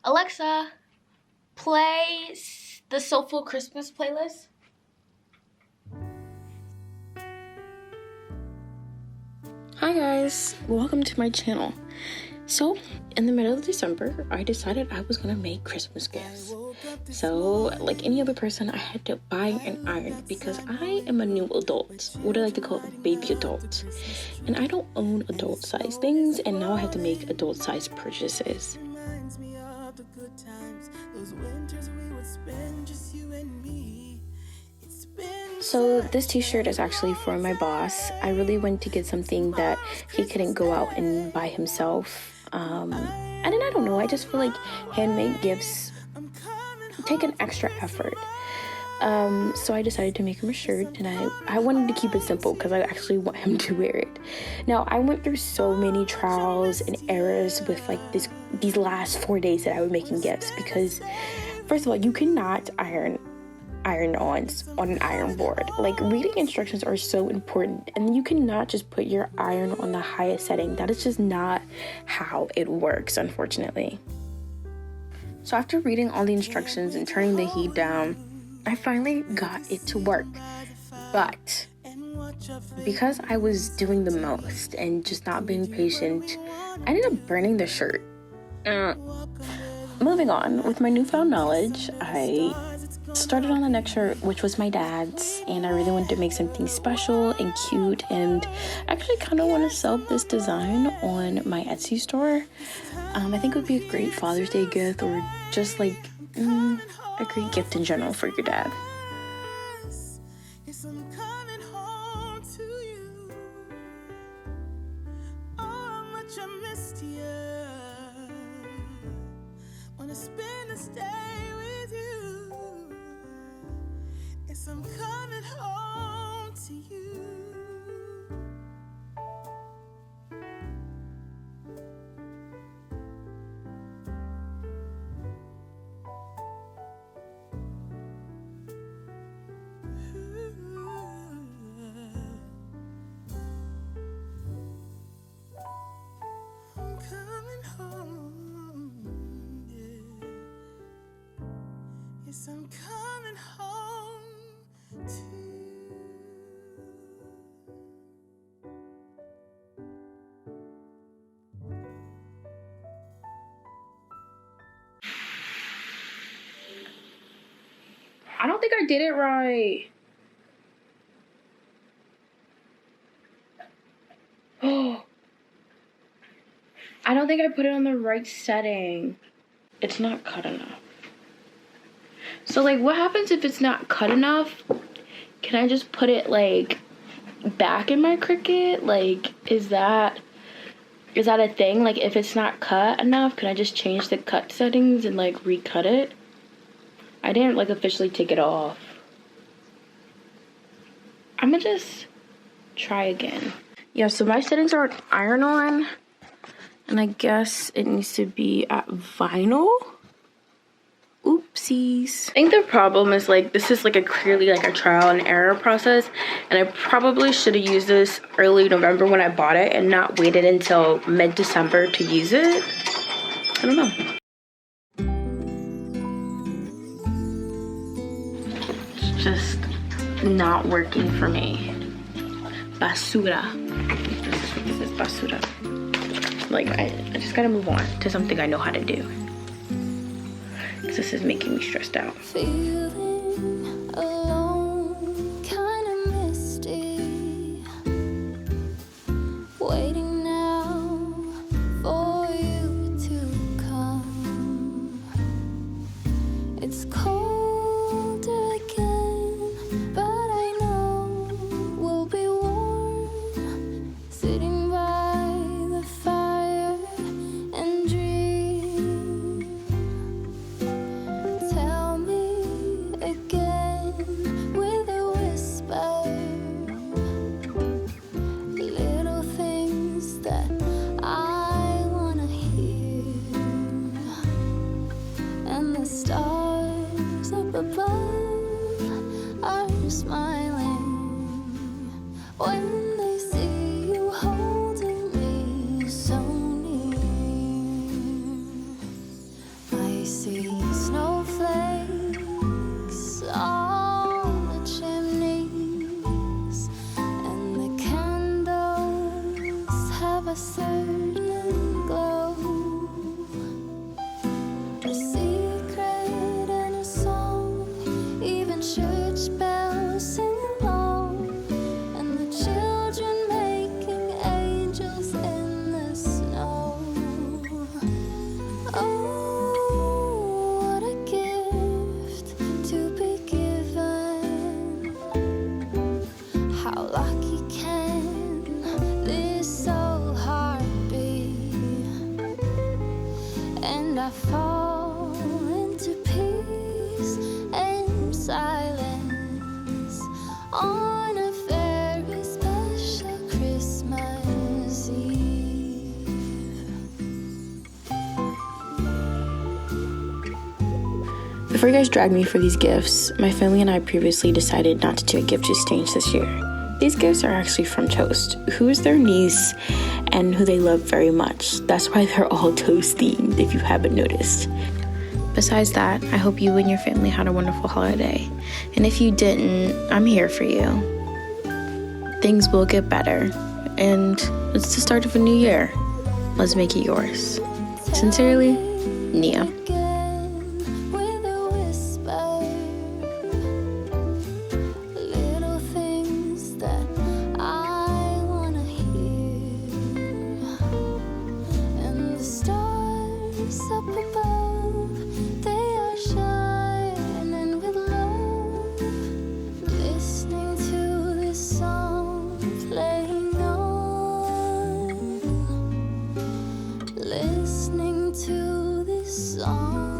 Alexa, play the Soulful Christmas playlist. Hi guys, welcome to my channel. So, in the middle of December, I decided I was gonna make Christmas gifts. So, like any other person, I had to buy an iron because I am a new adult, what I like to call a baby adult. And I don't own adult-sized things, and now I have to make adult-sized purchases. So this t-shirt is actually for my boss. I really went to get something that he couldn't go out and buy himself. And then I don't know, I just feel like handmade gifts take an extra effort. So I decided to make him a shirt, and I wanted to keep it simple because I actually want him to wear it. Now, I went through so many trials and errors with like these last 4 days that I was making gifts, because first of all, you cannot iron on an iron board. Like, reading instructions are so important, and you cannot just put your iron on the highest setting. That is just not how it works, unfortunately. So after reading all the instructions and turning the heat down, I finally got it to work. But because I was doing the most and just not being patient, I ended up burning the shirt. Moving on, with my newfound knowledge, I started on the next shirt, which was my dad's, and I really wanted to make something special and cute, and I actually kind of want to sell this design on my Etsy store. I think it would be a great Father's Day gift, or just like a great gift in general for your dad. I'm coming home to you. I'm coming home, yeah. Yes, I'm coming home to you. I don't think I did it right. Oh, I don't think I put it on the right setting. It's not cut enough. So like, what happens if it's not cut enough? Can I just put it like back in my Cricut? Like, is that a thing? Like, if it's not cut enough, can I just change the cut settings and like recut it? I didn't like officially take it off. I'm gonna just try again. Yeah, so my settings are iron on, and I guess it needs to be at vinyl. Oopsies. I think the problem is, like, this is like clearly like a trial and error process, and I probably should have used this early November when I bought it and not waited until mid-December to use it. I don't know. It's just not working for me. Basura. This is basura. Like, I just gotta move on to something I know how to do. Because this is making me stressed out. Feeling alone, kinda misty. Waiting now for you to come. It's cold again, but I know we'll be warm, sitting by the fire and dream. Tell me again with a whisper, little things that I wanna hear, and the stars up above are smiling when they see you holding me so near. I what a gift to be given. How lucky can this old heart be? And I fall into peace and silence on a very special Christmas Eve. Before you guys drag me for these gifts, my family and I previously decided not to do a gift exchange this year. These gifts are actually from Toast, who is their niece and who they love very much. That's why they're all Toast themed, if you haven't noticed. Besides that, I hope you and your family had a wonderful holiday. And if you didn't, I'm here for you. Things will get better. And it's the start of a new year. Let's make it yours. Sincerely, Nia. With a whisper, little things that I wanna hear, and the stars up above, they are shining with love, listening to this song playing on, listening to this song.